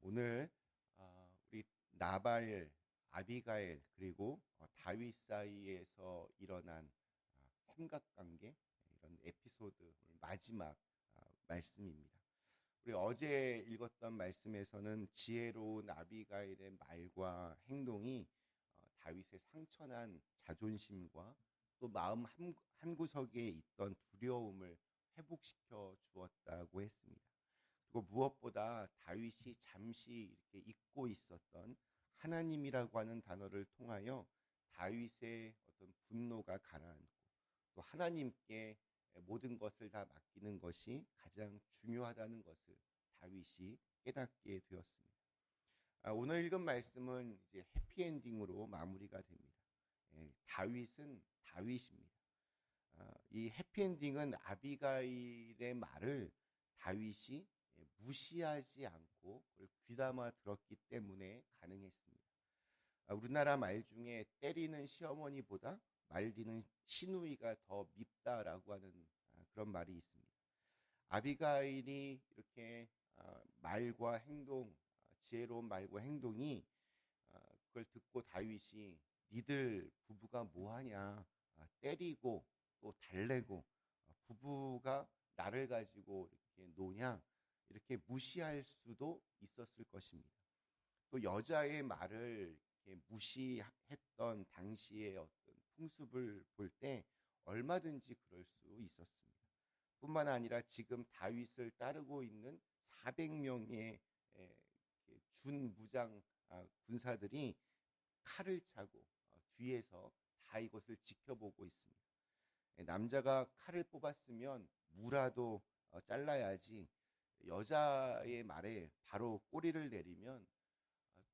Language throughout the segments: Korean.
오늘 우리 나발, 아비가일 그리고 다윗 사이에서 일어난 삼각관계 이런 에피소드 오늘 마지막 말씀입니다. 우리 어제 읽었던 말씀에서는 지혜로운 아비가일의 말과 행동이 다윗의 상처난 자존심과 또 마음 한 구석에 있던 두려움을 회복시켜 주었다고 했습니다. 그리고 무엇보다 다윗이 잠시 이렇게 잊고 있었던 하나님이라고 하는 단어를 통하여 다윗의 어떤 분노가 가라앉고 또 하나님께 모든 것을 다 맡기는 것이 가장 중요하다는 것을 다윗이 깨닫게 되었습니다. 오늘 읽은 말씀은 이제 해피엔딩으로 마무리가 됩니다. 다윗은 다윗입니다. 이 해피엔딩은 아비가일의 말을 다윗이 무시하지 않고 그걸 귀담아 들었기 때문에 가능했습니다. 우리나라 말 중에 때리는 시어머니보다 말리는 시누이가 더 밉다라고 하는 그런 말이 있습니다. 아비가일이 이렇게 말과 행동, 지혜로운 말과 행동이 그걸 듣고 다윗이 니들 부부가 뭐하냐, 때리고 또 달래고 부부가 나를 가지고 이렇게 노냐, 이렇게 무시할 수도 있었을 것입니다. 또 여자의 말을 이렇게 무시했던 당시의 어떤 풍습을 볼 때 얼마든지 그럴 수 있었습니다. 뿐만 아니라 지금 다윗을 따르고 있는 400명의 준무장 군사들이 칼을 차고 뒤에서 다 이것을 지켜보고 있습니다. 남자가 칼을 뽑았으면 무라도 잘라야지 여자의 말에 바로 꼬리를 내리면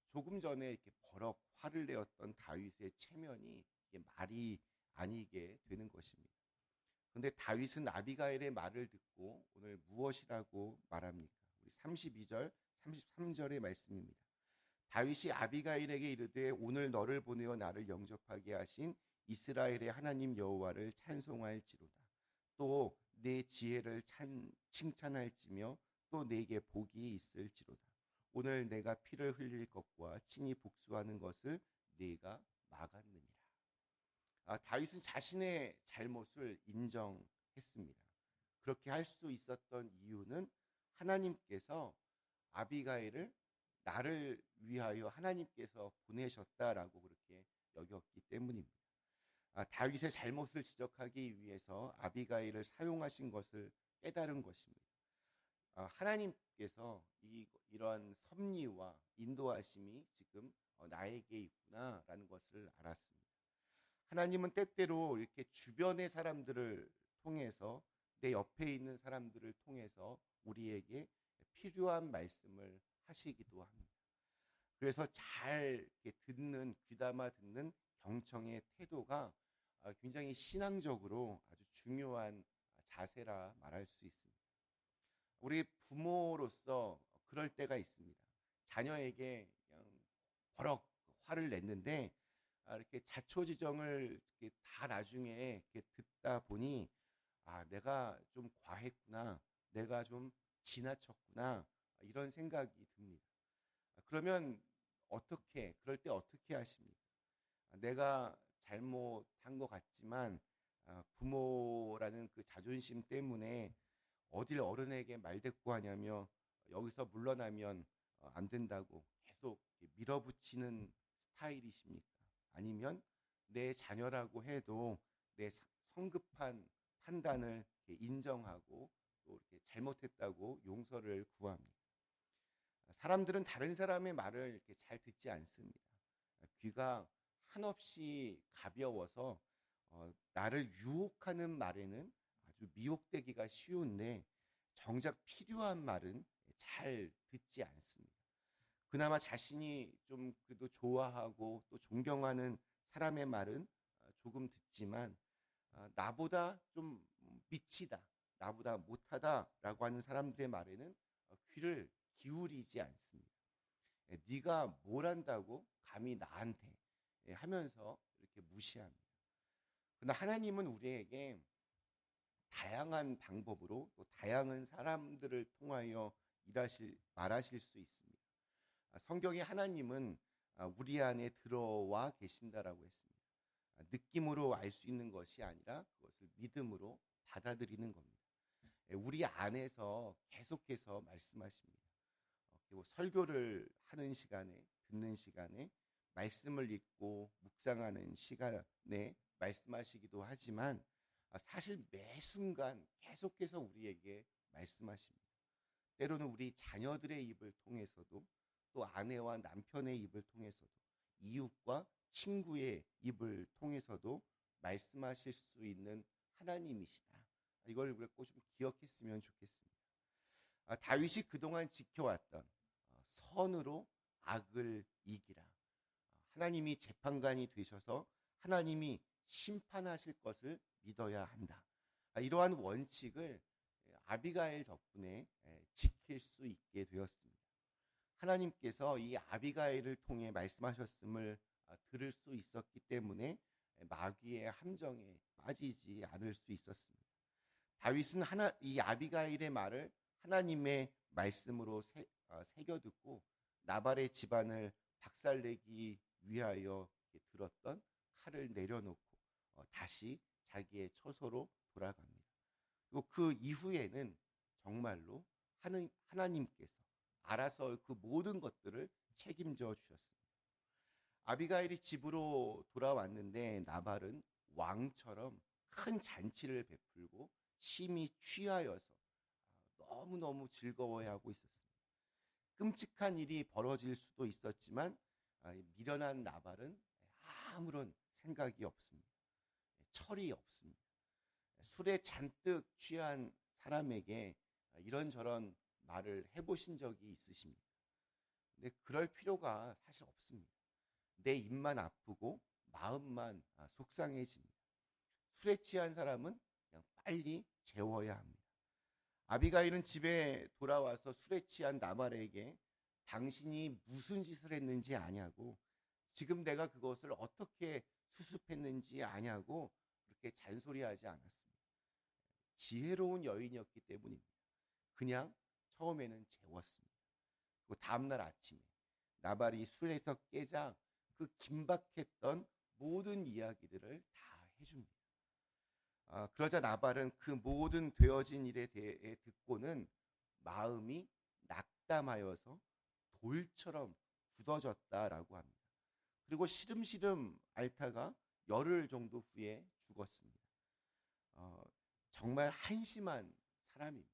조금 전에 이렇게 버럭 화를 내었던 다윗의 체면이 이게 말이 아니게 되는 것입니다. 그런데 다윗은 아비가일의 말을 듣고 오늘 무엇이라고 말합니까? 우리 32절, 33절의 말씀입니다. 다윗이 아비가일에게 이르되 오늘 너를 보내어 나를 영접하게 하신 이스라엘의 하나님 여호와를 찬송할지로다. 또 내 지혜를 칭찬할지며 또 내게 복이 있을지로다. 오늘 내가 피를 흘릴 것과 친히 복수하는 것을 내가 막았느니라. 다윗은 자신의 잘못을 인정했습니다. 그렇게 할 수 있었던 이유는 하나님께서 아비가일을 나를 위하여 하나님께서 보내셨다라고 그렇게 여겼기 때문입니다. 다윗의 잘못을 지적하기 위해서 아비가일을 사용하신 것을 깨달은 것입니다. 하나님께서 이런 섭리와 인도하심이 지금 나에게 있구나라는 것을 알았습니다. 하나님은 때때로 이렇게 주변의 사람들을 통해서 내 옆에 있는 사람들을 통해서 우리에게 필요한 말씀을 하시기도 합니다. 그래서 잘 이렇게 귀담아 듣는 경청의 태도가 굉장히 신앙적으로 아주 중요한 자세라 말할 수 있습니다. 우리 부모로서 그럴 때가 있습니다. 자녀에게 그냥 버럭 화를 냈는데 이렇게 자초지정을 이렇게 다 나중에 이렇게 듣다 보니 내가 좀 과했구나, 내가 좀 지나쳤구나 이런 생각이 듭니다. 그러면 그럴 때 어떻게 하십니까? 내가 잘못한 것 같지만 부모라는 그 자존심 때문에 어딜 어른에게 말대꾸하냐며 여기서 물러나면 안 된다고 계속 밀어붙이는 스타일이십니까? 아니면 내 자녀라고 해도 내 성급한 판단을 인정하고 또 이렇게 잘못했다고 용서를 구합니다. 사람들은 다른 사람의 말을 이렇게 잘 듣지 않습니다. 귀가 한없이 가벼워서 나를 유혹하는 말에는 아주 미혹되기가 쉬운데 정작 필요한 말은 잘 듣지 않습니다. 그나마 자신이 좀 그래도 좋아하고 또 존경하는 사람의 말은 조금 듣지만 나보다 좀 미치다, 나보다 못하다라고 하는 사람들의 말에는 귀를 기울이지 않습니다. 네가 뭘 안다고 감히 나한테 하면서 이렇게 무시합니다. 그러나 하나님은 우리에게 다양한 방법으로 또 다양한 사람들을 통하여 말하실 수 있습니다. 성경에 하나님은 우리 안에 들어와 계신다라고 했습니다. 느낌으로 알 수 있는 것이 아니라 그것을 믿음으로 받아들이는 겁니다. 우리 안에서 계속해서 말씀하십니다. 설교를 하는 시간에, 듣는 시간에, 말씀을 읽고 묵상하는 시간에 말씀하시기도 하지만 사실 매 순간 계속해서 우리에게 말씀하십니다. 때로는 우리 자녀들의 입을 통해서도, 또 아내와 남편의 입을 통해서도, 이웃과 친구의 입을 통해서도 말씀하실 수 있는 하나님이시다. 이걸 우리가 꼭 좀 기억했으면 좋겠습니다. 다윗이 그동안 지켜왔던 선으로 악을 이기라. 하나님이 재판관이 되셔서 하나님이 심판하실 것을 믿어야 한다. 이러한 원칙을 아비가일 덕분에 지킬 수 있게 되었습니다. 하나님께서 이 아비가일을 통해 말씀하셨음을 들을 수 있었기 때문에 마귀의 함정에 빠지지 않을 수 있었습니다. 다윗은 이 아비가일의 말을 하나님의 말씀으로 새겨듣고 나발의 집안을 박살내기 위하여 들었던 칼을 내려놓고 다시 자기의 처소로 돌아갑니다. 그리고 그 이후에는 정말로 하나님께서 알아서 그 모든 것들을 책임져 주셨습니다. 아비가일이 집으로 돌아왔는데 나발은 왕처럼 큰 잔치를 베풀고 심히 취하여서 너무너무 즐거워하고 있었습니다. 끔찍한 일이 벌어질 수도 있었지만 미련한 나발은 아무런 생각이 없습니다. 철이 없습니다. 술에 잔뜩 취한 사람에게 이런저런 말을 해보신 적이 있으십니까? 근데 그럴 필요가 사실 없습니다. 내 입만 아프고 마음만 속상해집니다. 술에 취한 사람은 그냥 빨리 재워야 합니다. 아비가일은 집에 돌아와서 술에 취한 나발에게 당신이 무슨 짓을 했는지 아냐고, 지금 내가 그것을 어떻게 수습했는지 아냐고 그렇게 잔소리하지 않았습니다. 지혜로운 여인이었기 때문입니다. 그냥 처음에는 재웠습니다. 그리고 다음날 아침에 나발이 술에서 깨자 그 긴박했던 모든 이야기들을 다 해줍니다. 그러자 나발은 그 모든 되어진 일에 대해 듣고는 마음이 낙담하여서 돌처럼 굳어졌다라고 합니다. 그리고 시름시름 앓다가 열흘 정도 후에 죽었습니다. 정말 한심한 사람입니다.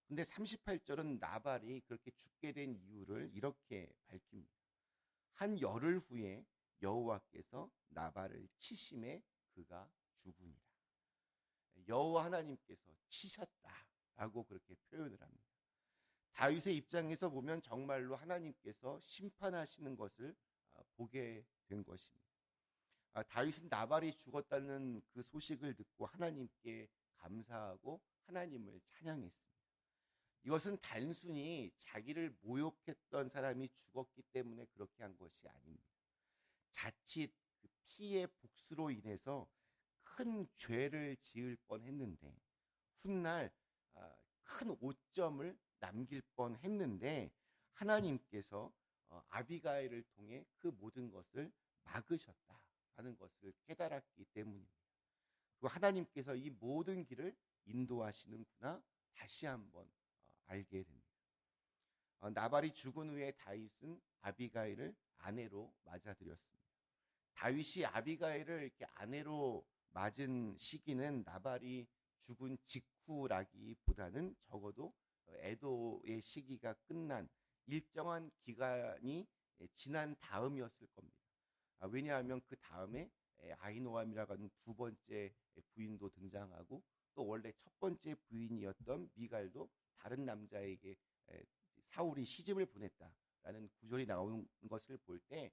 근데 38절은 나발이 그렇게 죽게 된 이유를 이렇게 밝힙니다. 한 열흘 후에 여호와께서 나발을 치심에 그가 죽으니라. 여호와 하나님께서 치셨다라고 그렇게 표현을 합니다. 다윗의 입장에서 보면 정말로 하나님께서 심판하시는 것을 보게 된 것입니다. 다윗은 나발이 죽었다는 그 소식을 듣고 하나님께 감사하고 하나님을 찬양했습니다. 이것은 단순히 자기를 모욕했던 사람이 죽었기 때문에 그렇게 한 것이 아닙니다. 자칫 그 피의 복수로 인해서 큰 죄를 지을 뻔했는데, 훗날 큰 오점을 남길 뻔했는데 하나님께서 아비가일을 통해 그 모든 것을 막으셨다라는 것을 깨달았기 때문입니다. 그리고 하나님께서 이 모든 길을 인도하시는구나 다시 한번 알게 됩니다. 나발이 죽은 후에 다윗은 아비가일을 아내로 맞아들였습니다. 다윗이 아비가일을 이렇게 아내로 맞은 시기는 나발이 죽은 직후라기보다는 적어도 애도의 시기가 끝난 일정한 기간이 지난 다음이었을 겁니다. 왜냐하면 그 다음에 아히노암이라고 하는 두 번째 부인도 등장하고, 또 원래 첫 번째 부인이었던 미갈도 다른 남자에게 사울이 시집을 보냈다라는 구절이 나오는 것을 볼 때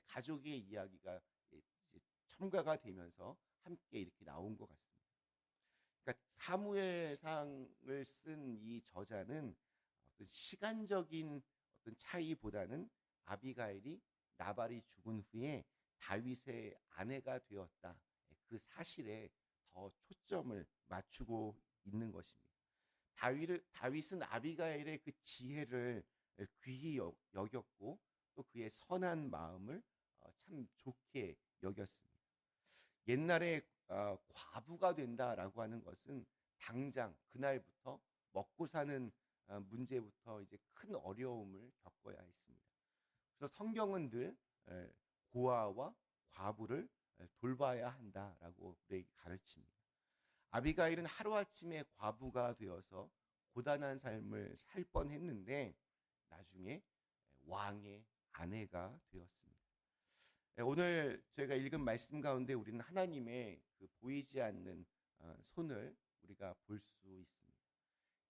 가족의 이야기가 첨가가 되면서 함께 이렇게 나온 것 같습니다. 그러니까 사무엘상을 쓴 이 저자는 어떤 시간적인 어떤 차이보다는 아비가일이 나발이 죽은 후에 다윗의 아내가 되었다, 그 사실에 더 초점을 맞추고 있는 것입니다. 다윗은 아비가일의 그 지혜를 귀히 여겼고 또 그의 선한 마음을 참 좋게 여겼습니다. 옛날에 과부가 된다라고 하는 것은 당장 그날부터 먹고 사는 문제부터 이제 큰 어려움을 겪어야 했습니다. 그래서 성경은 늘 고아와 과부를 돌봐야 한다라고 우리에게 가르칩니다. 아비가일은 하루아침에 과부가 되어서 고단한 삶을 살 뻔했는데 나중에 왕의 아내가 되었습니다. 오늘 저희가 읽은 말씀 가운데 우리는 하나님의 그 보이지 않는 손을 우리가 볼 수 있습니다.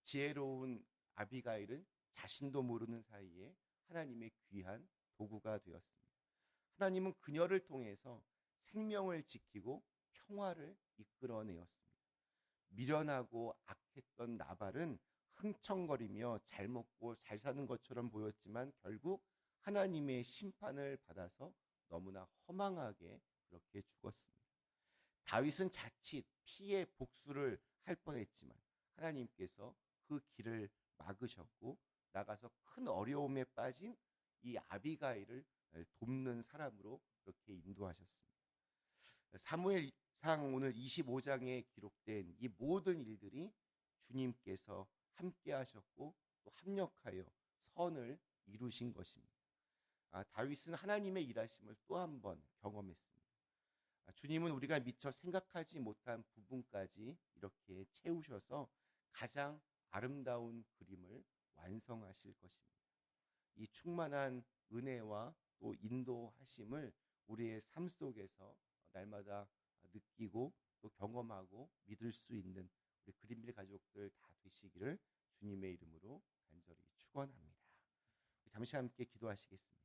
지혜로운 아비가일은 자신도 모르는 사이에 하나님의 귀한 도구가 되었습니다. 하나님은 그녀를 통해서 생명을 지키고 평화를 이끌어내었습니다. 미련하고 악했던 나발은 흥청거리며 잘 먹고 잘 사는 것처럼 보였지만 결국 하나님의 심판을 받아서 너무나 허망하게 그렇게 죽었습니다. 다윗은 자칫 피해 복수를 할 뻔했지만 하나님께서 그 길을 막으셨고 나가서 큰 어려움에 빠진 이 아비가일을 돕는 사람으로 그렇게 인도하셨습니다. 사무엘상 오늘 25장에 기록된 이 모든 일들이 주님께서 함께 하셨고 또 합력하여 선을 이루신 것입니다. 다윗은 하나님의 일하심을 또 한 번 경험했습니다. 주님은 우리가 미처 생각하지 못한 부분까지 이렇게 채우셔서 가장 아름다운 그림을 완성하실 것입니다. 이 충만한 은혜와 또 인도하심을 우리의 삶 속에서 날마다 느끼고 또 경험하고 믿을 수 있는 우리 그린빌 가족들 다 되시기를 주님의 이름으로 간절히 축원합니다. 잠시 함께 기도하시겠습니다.